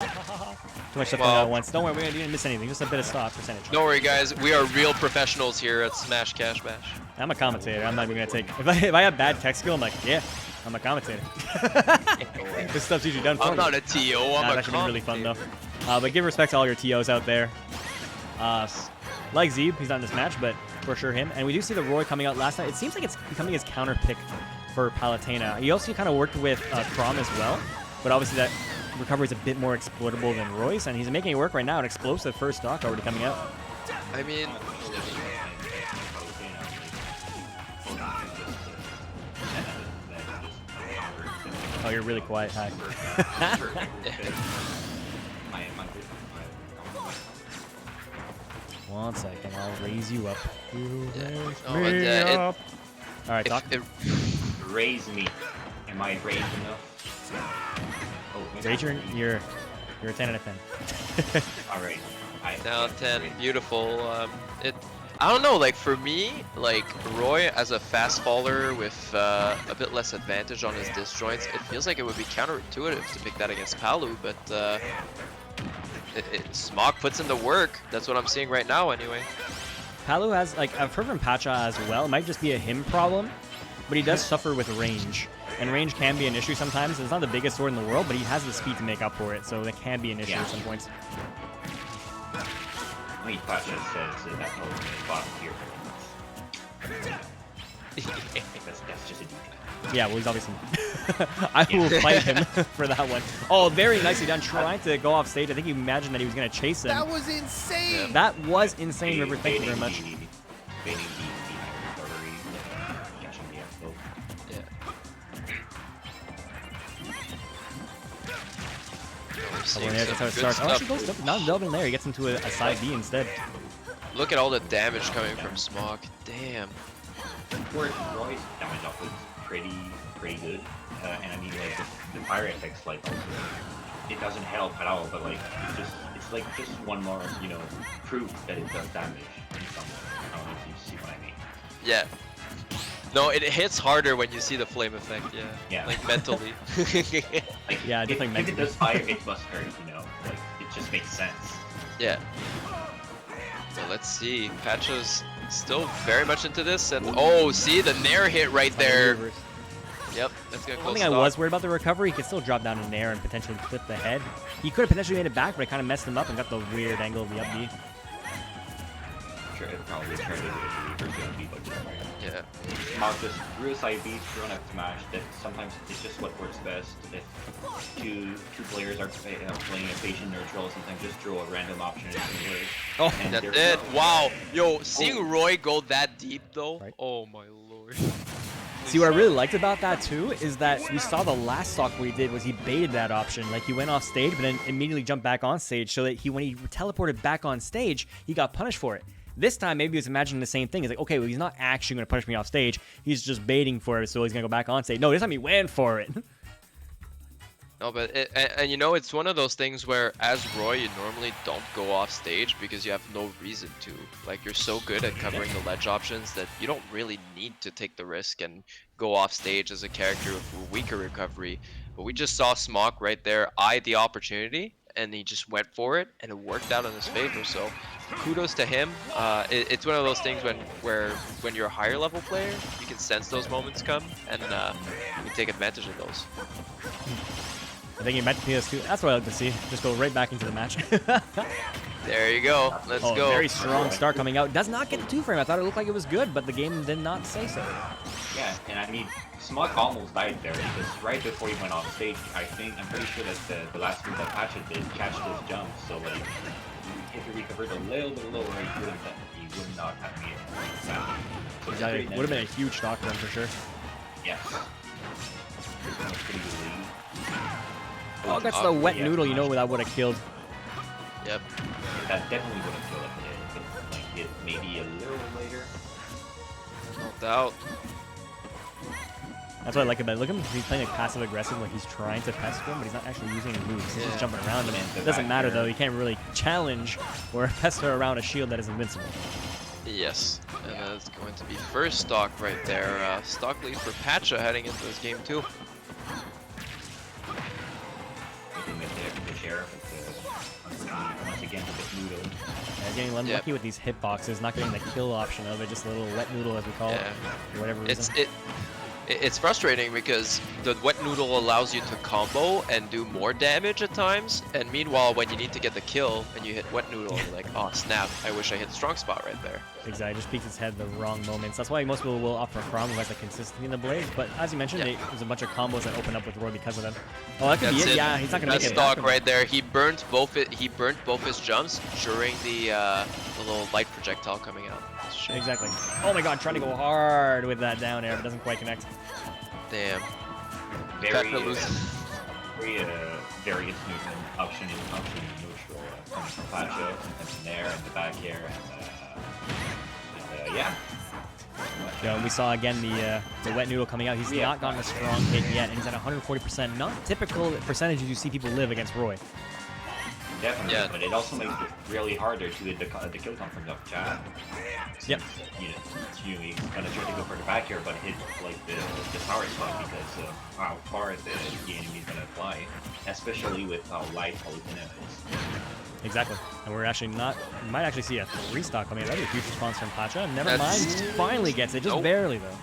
Too much stuff going on at once. Don't worry, we didn't miss anything. Just a bit of stock percentage. Don't worry, guys. We are real professionals here at Smash Cash Bash. I'm a commentator. I'm not even gonna take. If I have bad tech skill, I'm like, yeah, I'm a commentator. This stuff's usually done for me. I'm not a TO. I'm a That's actually really fun though. But give respect to all your TOs out there. Like Zeeb, he's not in this match, but for sure him. And we do see the Roy coming out last night. It seems like it's becoming his counter pick for Palutena. He also kind of worked with Crom as well, but obviously that recovery is a bit more exploitable than Roy's, and he's making it work right now. An explosive first stock already coming out. I mean, oh, you're really quiet. Hi. One second, I'll raise you up. All right, talk. Raise me. Am I raised enough? Oh, Rage, you're a 10 out of 10. All right. Down 10, beautiful. I don't know, like for me, like Roy as a fast faller with a bit less advantage on his disjoints, it feels like it would be counterintuitive to pick that against Palu, but Smokk puts in the work. That's what I'm seeing right now anyway. Palu has, like, I've heard from Pacha as well, it might just be a him problem, but he does suffer with range. And range can be an issue sometimes. It's not the biggest sword in the world, but he has the speed to make up for it, so that can be an issue at some points. I mean, Pacha says that bottom tier. That's just a detail. Yeah, well, he's obviously... I will fight him for that one. Oh, very nicely done. Trying to go off stage. I think he imagined that he was going to chase him. That was insane! Yeah. That was insane, River. Thank you very much. That's how it starts. Oh, actually goes not delving there. He gets into a side B instead. Look at all the damage coming from Smokk. Damn. Roy's damage up was pretty good. And I mean, like, the fire effects, like, also, it doesn't help at all, but, like, it's like just one more, you know, proof that it does damage in some way. I don't know if you see what I mean. Yeah. No, it hits harder when you see the flame effect, yeah. Like, mentally. Like, yeah, definitely mentally. If it does fire, it must hurt, you know? Like, it just makes sense. Yeah. So let's see. Pacha's still very much into this, and oh, see the nair hit right there. Yep, that's gonna close. One thing I was worried about the recovery, he could still drop down in nair and potentially flip the head. He could have potentially made it back, but it kind of messed him up and got the weird angle of the up B. Sure, it probably turned it into a up B, but yeah. Smokk just real side B, thrown up smash. That sometimes it's just what works best. If two players are playing a patient neutral, sometimes just throw a random option. Oh, that's it. Wow. Yo, seeing Roy go that deep though. Right. Oh my lord. See, what I really liked about that too is that we saw the last stock what he did was he baited that option. Like he went off stage, but then immediately jumped back on stage, so that when he teleported back on stage, he got punished for it. This time, maybe he was imagining the same thing. He's like, okay, well, he's not actually going to punish me off stage. He's just baiting for it, so he's going to go back on stage. No, this time he went for it. No, but and you know, it's one of those things where as Roy, you normally don't go off stage because you have no reason to. Like, you're so good at covering the ledge options that you don't really need to take the risk and go off stage as a character with weaker recovery. But we just saw Smokk right there eye the opportunity, and he just went for it, and it worked out in his favor. So kudos to him. It's one of those things when you're a higher level player, you can sense those moments come, and you can take advantage of those. I think he meant PS2. That's what I like to see. Just go right back into the match. There you go. Let's go. Very strong start coming out. Does not get the 2-frame. I thought it looked like it was good, but the game did not say so. Yeah, and I mean, Smokk almost died there because right before he went on stage, I'm pretty sure that the last move that Pacha did catched his jump. So like, if he recovered a little bit lower, he would not have made it. So exactly. Would have been a huge stock run for sure. Yes. Pretty good lead. Oh, that's the wet noodle, you know, that would have killed. Yep. That definitely would have killed if it like hit maybe a little later. No doubt. That's what I like about it. Look at him, he's playing like passive aggressive, like he's trying to pest him, but he's not actually using any moves. He's just jumping around him. It doesn't matter though, he can't really challenge or pester around a shield that is invincible. Yes, and that's going to be first stock right there. Stock lead for Pacha heading into this game too. The sheriff Once again, with Noodle. Yeah, getting unlucky with these hitboxes, not getting the kill option of it, just a little wet noodle as we call it, for whatever reason. It's frustrating because the wet noodle allows you to combo and do more damage at times, and meanwhile when you need to get the kill and you hit wet noodle, you're like, oh snap, I wish I hit strong spot right there. Exactly, just peeks his head the wrong moments. That's why most people will opt for From, who has the consistency in the blades, but as you mentioned, there's a bunch of combos that open up with Roy because of them. Oh, that could be it. Yeah, he's not gonna make it. Stock right there. He burnt both his jumps during the little light projectile coming out. Exactly. Oh my god, trying to go hard with that down air, but doesn't quite connect. Damn. Very various movement, option and neutral. Comes from Pacha, sometimes in there, and the back air, and yeah. Yeah, we saw again the wet noodle coming out. He's not gotten a strong hit yet, and he's at 140%. Not typical percentages you see people live against Roy. Definitely, but it also makes it really harder to get the kill come from the jab. Yep. You kind of try to go for the back here, but hit like the power spot because of how far the enemy is gonna fly, especially with how light Palutena is. Exactly, and we're actually we might actually see a 3-stock coming. That'd be a huge response from Pacha. Never mind, finally gets it, just barely though.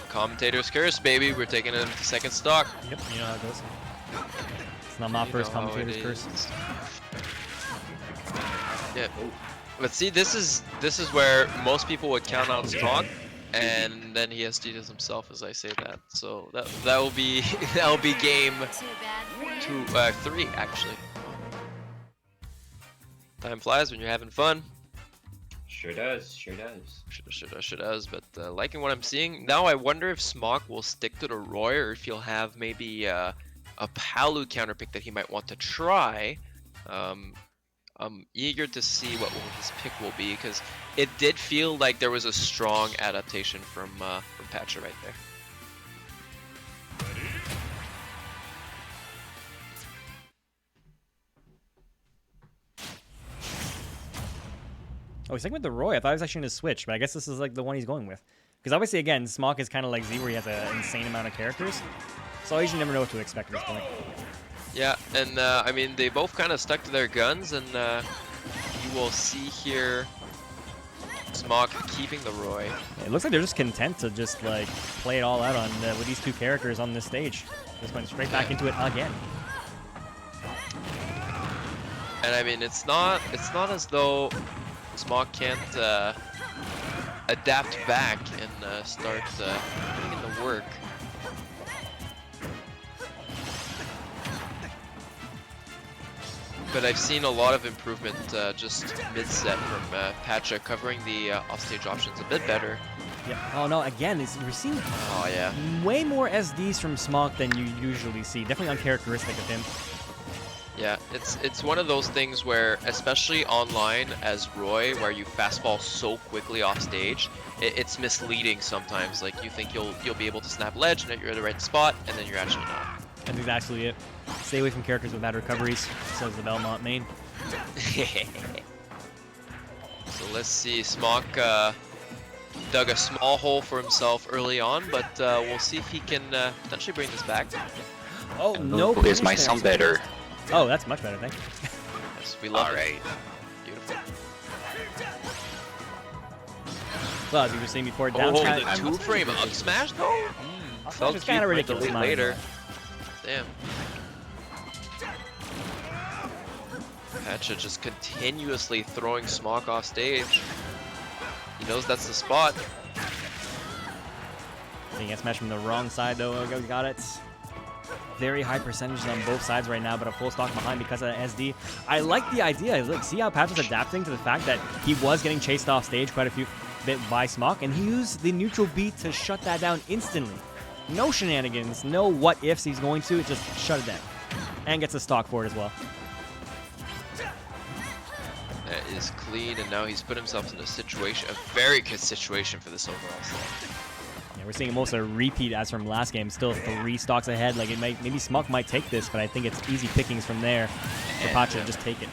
Commentator's curse, baby. We're taking it to second stock. Yep, you know how it goes. It's not my first commentator's curse. Yeah, but see, this is where most people would count out Smokk, and then he SD'd himself as I say that. So that will be game 3 actually. Time flies when you're having fun. Sure does. Sure does. But liking what I'm seeing now, I wonder if Smokk will stick to the Roy or if he'll have maybe a Palu counterpick that he might want to try. I'm eager to see what his pick will be because it did feel like there was a strong adaptation from Pacha right there. Oh, he's thinking with the Roy. I thought he was actually going to switch, but I guess this is like the one he's going with. Because obviously, again, Smokk is kind of like Z, where he has an insane amount of characters. So you should never know what to expect at this point. Yeah, and I mean, they both kind of stuck to their guns, and you will see here Smokk keeping the Roy. It looks like they're just content to just like play it all out on with these two characters on this stage. Just went straight back into it again. And I mean, it's not as though Smokk can't adapt back and start putting in the work. But I've seen a lot of improvement just mid-set from Pacha, covering the offstage options a bit better. Yeah. Oh no, again, we're seeing way more SDs from Smokk than you usually see. Definitely uncharacteristic of him. Yeah, it's one of those things where, especially online as Roy, where you fastball so quickly off stage, it's misleading sometimes. Like you think you'll be able to snap ledge and that you're in the right spot, and then you're actually not. I think that's actually it. Stay away from characters with bad recoveries, says the Belmont main. So let's see, Smokk dug a small hole for himself early on, but we'll see if he can potentially bring this back. Oh, no. Is my sound better? Oh, that's much better, thank you. Yes, we love it. Beautiful. Well, as you were saying before, down the 2-frame up smash though? Felt it's kind of ridiculous. Later. Damn. Pacha just continuously throwing Smokk off stage. He knows that's the spot. Being S-smash from the wrong side though, we got it. Very high percentages on both sides right now, but a full stock behind because of the SD. I like the idea. Like, see how Pacha's adapting to the fact that he was getting chased off stage quite a few bit by Smokk, and he used the neutral beat to shut that down instantly. No shenanigans, no what ifs he's going to, just shut it down. And gets a stock for it as well. That is clean, and now he's put himself in a situation, a very good situation for this overall set. Yeah, we're seeing almost a repeat as from last game, still 3 stocks ahead. Like maybe Smokk might take this, but I think it's easy pickings from there for Pacha to just take it.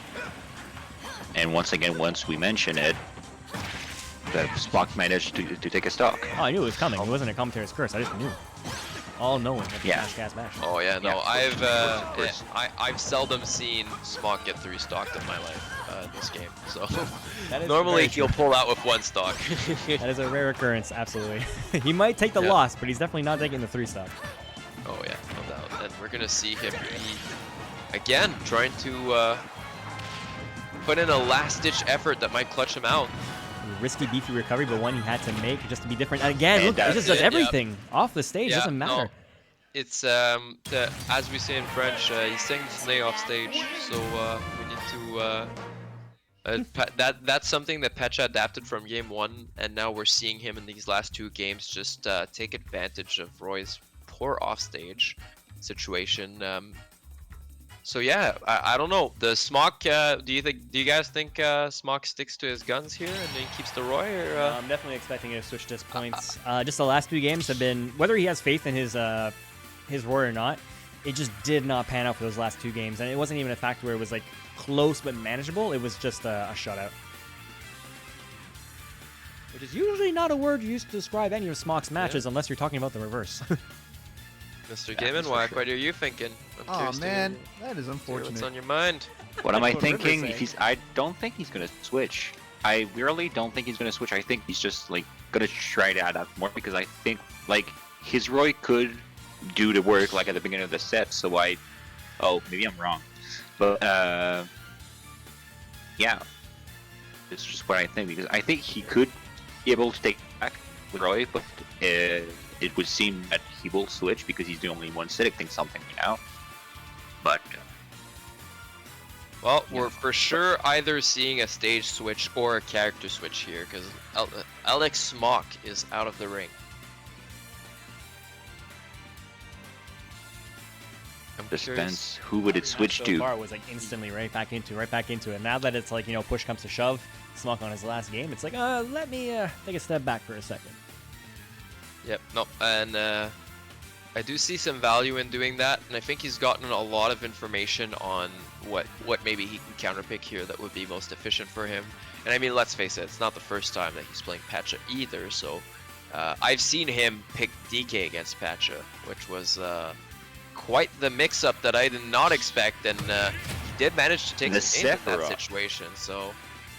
And once again, once we mention it, the Smokk managed to take a stock. Oh, I knew it was coming. It wasn't a commentator's curse. I just knew. all-knowing with the Yeah. Smash Gas Mash. Oh yeah, no, Yeah, of course. I've seldom seen Smokk get 3 stocked in my life in this game. So That is normally very he'll true. pull out with 1 stock. That is a rare occurrence, absolutely. He might take the Yeah. loss, but he's definitely not taking the 3-stock. Oh yeah, no doubt. And we're gonna see him be again trying to put in a last-ditch effort that might clutch him out. Risky, beefy recovery, but one he had to make just to be different. And again, And look, he that's just does it, yep. everything off the stage. Yeah, Doesn't no. matter. It's as we say in French, he sings nay off stage, so we need to that's something that Pacha adapted from game 1, and now we're seeing him in these last 2 games just take advantage of Roy's poor offstage situation. So yeah, I don't know. The Smokk, do you guys think Smokk sticks to his guns here and then keeps the Roy, or? I'm definitely expecting him to switch this points. Just the last 2 games have been, whether he has faith in his Roy or not, it just did not pan out for those last 2 games, and it wasn't even a factor where it was like close but manageable. It was just a shutout, which is usually not a word used to describe any of Smokk's matches, unless you're talking about the reverse. Mr. Game and Wack, what are you thinking? I'm Oh curious to man, hear that is what's unfortunate. on your mind. What am I That's what River's thinking? saying. I don't think he's gonna switch. I really don't think he's gonna switch. I think he's just like gonna try to adapt more because I think like his Roy could do the work like at the beginning of the set. So maybe I'm wrong, but yeah, it's just what I think because I think he could be able to take back with Roy, but it would seem that he will switch because he's the only one selecting something now. But Well, we're for sure either seeing a stage switch or a character switch here, because Alex Smokk is out of the ring. I'm just curious. depends who would it switch so to. far was like instantly right back into it. Now that it's like, push comes to shove, Smokk on his last game, it's like, let me take a step back for a second. Yep, no, and I do see some value in doing that, and I think he's gotten a lot of information on what maybe he can counterpick here that would be most efficient for him. And I mean, let's face it, it's not the first time that he's playing Pacha either, so I've seen him pick DK against Pacha, which was quite the mix-up that I did not expect, and he did manage to take The the game in that Sephiroth. situation, so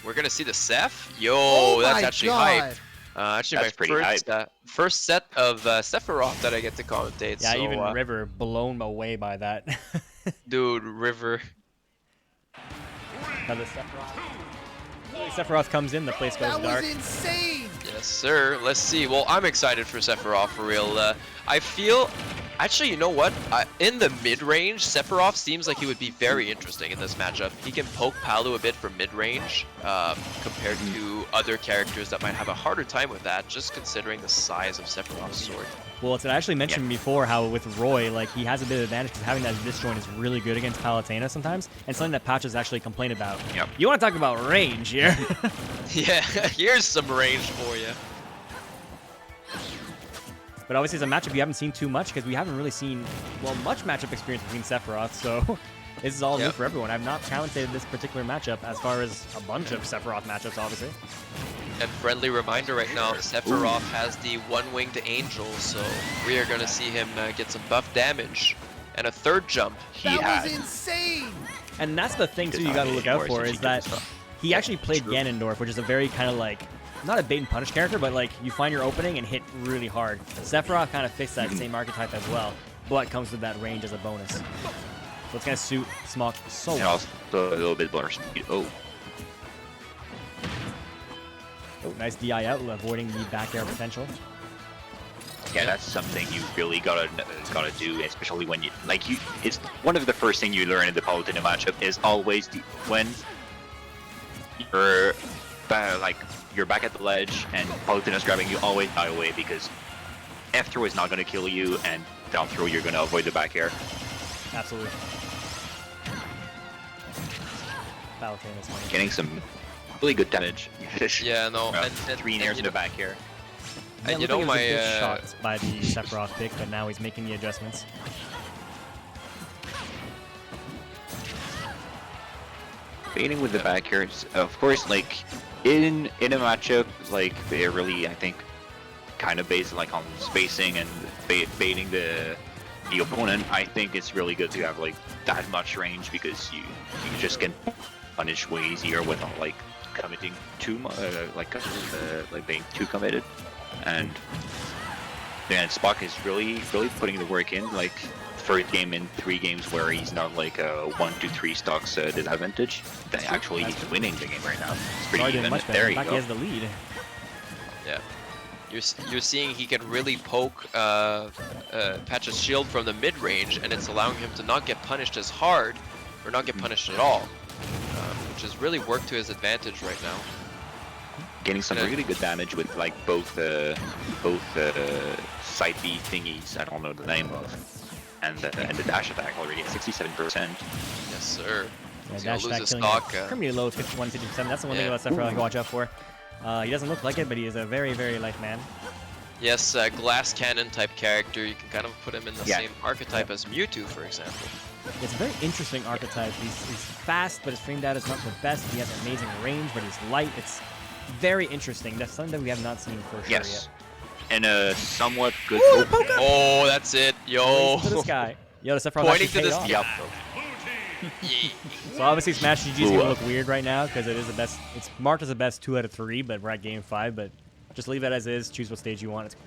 we're gonna see the Seph? Yo, Oh that's my actually God. hype. Actually, That's pretty my first set of Sephiroth that I get to commentate. Yeah, so, even River blown away by that. dude, River. Now the Sephiroth comes in, the place goes That dark. was insane. Yes, sir. Let's see. Well, I'm excited for Sephiroth for real. I feel, actually, you know what? In the mid-range, Sephiroth seems like he would be very interesting in this matchup. He can poke Palu a bit from mid-range, compared to other characters that might have a harder time with that, just considering the size of Sephiroth's sword. Well, it's I actually mentioned before how with Roy, like he has a bit of advantage because having that disjoint is really good against Palutena sometimes, and something that Pacha's actually complained about. Yep. You want to talk about range here? Yeah, here's some range for you. But obviously, it's a matchup you haven't seen too much because we haven't really seen, much matchup experience between Sephiroth, so this is all new for everyone. I've not commentated this particular matchup as far as a bunch of Sephiroth matchups, obviously. And friendly reminder right now, Sephiroth has the one-winged angel, so we are going to see him get some buff damage. And a third jump. That was insane. And that's the thing, too, you Does got to not look need out more for, since is he that can stuff. he actually played True. Ganondorf, which is a very kind of like, not a bait and punish character, but like you find your opening and hit really hard. Sephiroth kind of fits that same archetype as well, but comes with that range as a bonus. So it's going to suit Smokk so And well. also a little bit more speed. Oh, Nice DI out, avoiding the back air potential. yeah, that's something you really gotta do, especially when it's one of the first things you learn in the Palutena matchup is always when you're back at the ledge and Palutena's grabbing you, always die away because F throw is not gonna kill you and down throw you're gonna avoid the back air. Absolutely. Palutena's money. Getting some really good damage. Yeah, no, and 3 nairs in the back air. And you it looked know like it was a my good shot by the Sephiroth pick, but now he's making the adjustments. Baiting with the back air, of course, like in a matchup like really, I think kind of based like on spacing and baiting the opponent, I think it's really good to have like that much range because you just can punish way easier without like committing too much, like being too committed. And then Smokk is really putting the work in. Like first game in 3 games where he's not like a 1-2-3 stocks disadvantage. That actually he's winning the game right now. It's pretty Already even. much better. There In you fact, go. he has the lead. Yeah. You're seeing he can really poke Pacha's shield from the mid range, and it's allowing him to not get punished as hard, or not get punished at all, which has really worked to his advantage right now. Getting some really good damage with like both side B thingies. I don't know the name of, and the dash attack already at 67%. Yes, sir. Yeah, He's gonna dash lose attack his killing stock. pretty low, 51, 57. That's the one thing Yeah. about Sephiroth to watch out for. He doesn't look like it, but he is a very, very light man. Yes, glass cannon type character. You can kind of put him in the Yeah. same archetype as Mewtwo, for example. It's a very interesting archetype. He's fast, but his frame data is not the best. He has amazing range, but he's light. It's very interesting. That's something that we have not seen for sure Yes, and a somewhat good. yet. Ooh, the poke up! Oh, that's it, yo! To the sky. Yo, the Sephiroth Pointing actually to paid the off. Yep. Yeah. So obviously Smash GG is Ooh, gonna look weird right now because it is the best. It's marked as the best 2 out of 3, but we're at game 5. But just leave it as is. Choose what stage you want. It's cool.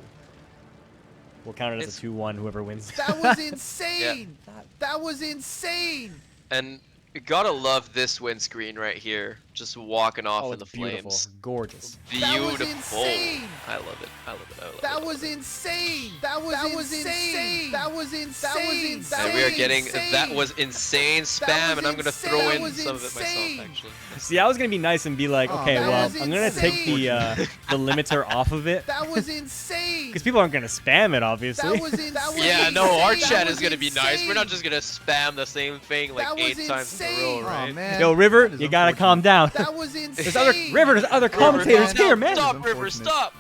We'll count it as It's- a 2-1. Whoever wins. That was insane. That was insane. And you gotta love this win screen right here. Just walking off Oh, in the it's beautiful, flames. gorgeous. That was Beautiful. insane. I love it. I love it. I love That it. was insane. That was insane. That was insane. And we are getting that was insane spam, was and I'm gonna insane. throw That in was some of it insane. myself, actually. See, I was gonna be nice and be like, Oh, okay, that well, was I'm gonna take the limiter off of it That was insane. because people aren't gonna spam it, obviously. That was insane. Yeah, no, our That chat was is gonna be nice. We're not insane. just gonna spam the same thing like That was 8 times in a row, insane. right? Oh, man. Yo, River, That is you gotta unfortunate. calm down. That was insane. There's other River, there's other commentators River, here, man. Stop, That is River, unfortunate. stop!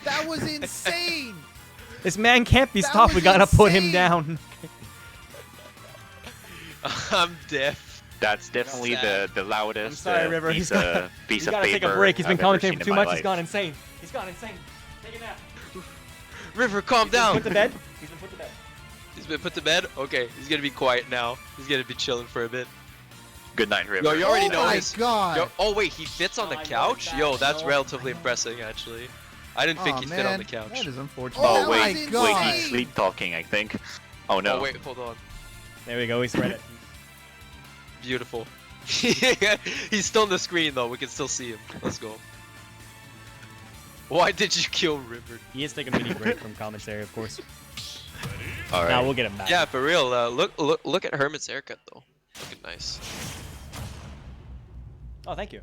That was insane. This man can't be That stopped. We was gotta put him insane. down. I'm deaf. That's definitely Sad. the loudest I'm sorry, River. piece, He's gotta, piece he's of gotta paper take a break. He's been I've ever commentating seen for too in my much. He's life. gone insane. He's gone insane. Take a nap. River, calm He's been down. put to bed. He's been put to bed. He's been put to bed? Okay, he's gonna be quiet now. He's gonna be chilling for a bit. Good night, Yo, River. you already Oh know my his. God. Yo, oh wait, he fits on the Oh, I know couch? that. Yo, that's No. relatively impressive actually. I didn't think Oh, he man. fit on the couch. That is unfortunate. Oh, Oh, my wait, God. he's sleep talking, I think. Oh no. Oh wait, hold on. There we go. He's read it. Beautiful. He's still on the screen though, we can still see him. Let's go. Why did you kill River? He is taking a mini break from commentary, of course. All right. Now we'll get him back. Yeah, for real. Look at Hermit's haircut though. Looking nice. Oh, thank you.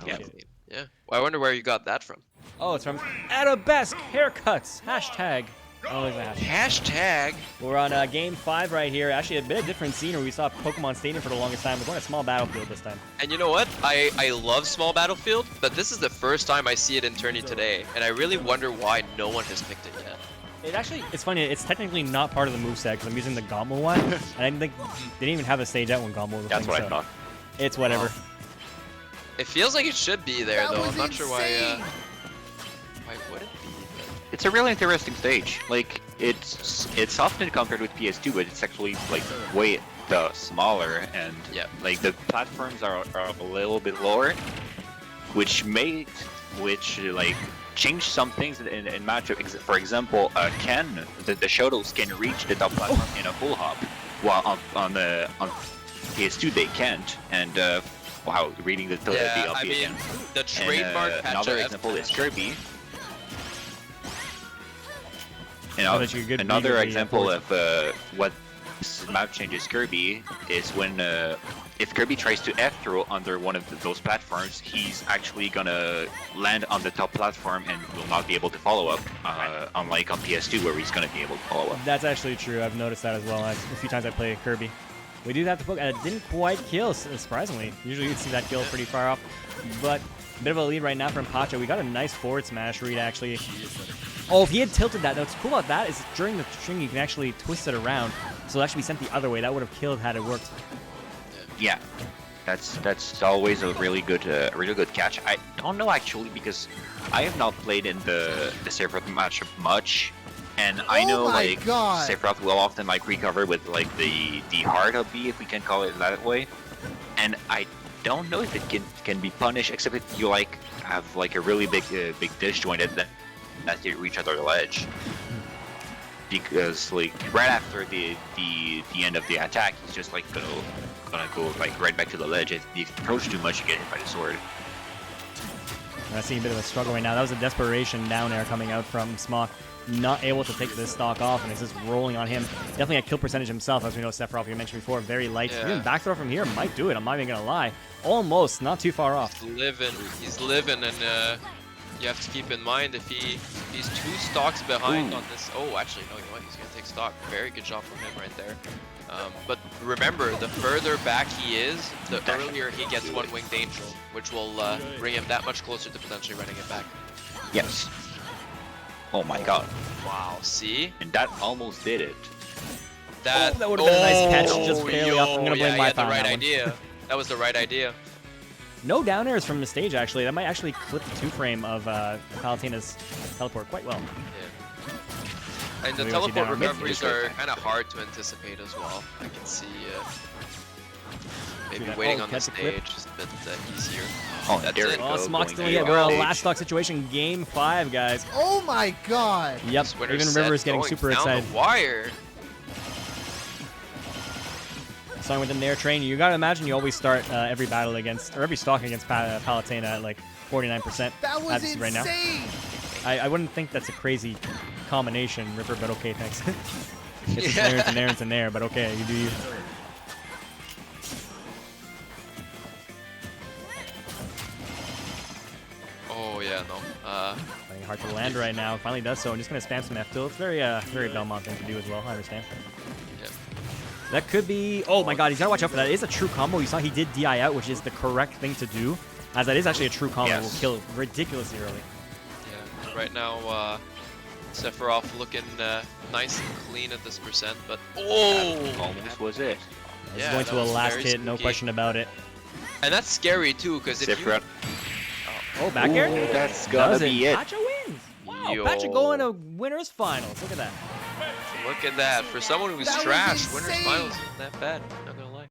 Yeah. Appreciate it. Yeah. Well, I wonder where you got that from. Oh, it's from Arabesque Haircuts. Hashtag. Always a hashtag. Hashtag. We're on game 5 right here. Actually, a bit of different scenery. We saw Pokemon Stadium for the longest time. We're going to small battlefield this time. And you know what? I love Small Battlefield, but this is the first time I see it in tourney today, and I really wonder why no one has picked it yet. It's funny. It's technically not part of the moveset because I'm using the Gombo one. And I didn't think they didn't even have a stage out when Gombo was a That's thing, what I so thought. It's whatever. It feels like it should be there That though. was I'm not sure why. insane. Why would it be? It's a really interesting stage. Like it's often compared with PS2, but it's actually like way smaller and Yeah. like the platforms are a little bit lower, which like change some things in matchup. For example, the shuttles can reach the top platform in a full hop, while on PS2 they can't. And wow, reading the Yeah, LP I mean, again. the And, trademark Pacha another F example is dash. Kirby. Oh, that's your good Another video, example of of what map changes Kirby is when if Kirby tries to F-throw under one of those platforms, he's actually gonna land on the top platform and will not be able to follow up, unlike on PS2 where he's gonna be able to follow up. That's actually true. I've noticed that as well. A few times I play Kirby. We do have to poke, and it didn't quite kill, surprisingly. Usually you'd see that kill pretty far off. But a bit of a lead right now from Pacha. We got a nice forward smash read, actually. Oh, if he had tilted that, what's cool about that is during the string you can actually twist it around. So it'll actually be sent the other way. That would have killed had it worked. Yeah. That's always a really good catch. I don't know actually because I have not played in the Sephiroth matchup much, and I know my like God. Sephiroth will often like recover with like the hard up B, if we can call it that way, and I don't know if it can be punished except if you like have like a really big disjointed that you reach under the ledge. Because like right after the end of the attack, he's just like gonna go like right back to the ledge. If you approach too much, you get hit by the sword. I see a bit of a struggle right now. That was a desperation down air coming out from Smokk. Not able to take this stock off, and it's just rolling on him. Definitely a kill percentage himself, as we know Sephiroth, you mentioned before, very light. Yeah. Even back throw from here might do it. I'm not even gonna lie. Almost, not too far off. He's living, and you have to keep in mind if he's 2 stocks behind on this. Oh, actually, no, you know what? He's gonna take stock. Very good job from him right there. But remember, the further back he is, the earlier he gets one winged angel, which will bring him that much closer to potentially running it back. Yes. Oh my God. Wow. See? And that almost did it. That that would've been a nice catch, just barely off. I'm gonna blame yeah, my he had the foul on right that one. idea. That was the right idea. No down airs from the stage, actually. That might actually clip the 2-frame of Palutena's teleport quite well. Yeah. And the So we don't see teleport down on mid. recoveries are kind of hard to anticipate as well. I can see maybe that. waiting Oh, on the catch the clip. stage is a bit easier. Oh, That's there it. we Oh, go. Smock's going still to here. the We're a stage. last stock situation. Game 5, guys. Oh my God. Yep, This winner's even set River's getting going super down excited. the wire. Starting with the Nair train, you gotta imagine you always start every battle against, or every stock against Palutena at like 49%. That was That's right now. insane. I wouldn't think that's a crazy combination, Ripper, but okay, thanks. It's Yeah. Nair to Nair to Nair, but okay, you do you. Oh yeah, no. Finding it hard to land right now. Finally does so. I'm just gonna spam some F-tilt. It's very Belmont thing to do as well. I understand. Yeah. That could be. Oh my God, he's gotta watch out for that. It is a true combo. You saw he did DI out, which is the correct thing to do, as that is actually a true combo. Yes. It will kill ridiculously early. Yeah. Right now, Sephiroth looking nice and clean at this percent, but Almost was it. He's Yeah, going that to a was last very hit, no spooky. question about it. and that's scary too, because if you Sephiroth. Oh, back air? Oh, that's gonna Doesn't. be it. Pacha wins. Wow, Yo. Pacha going to winners finals. Look at that. look at that, for someone who's That was trash, winners insane. finals isn't that bad.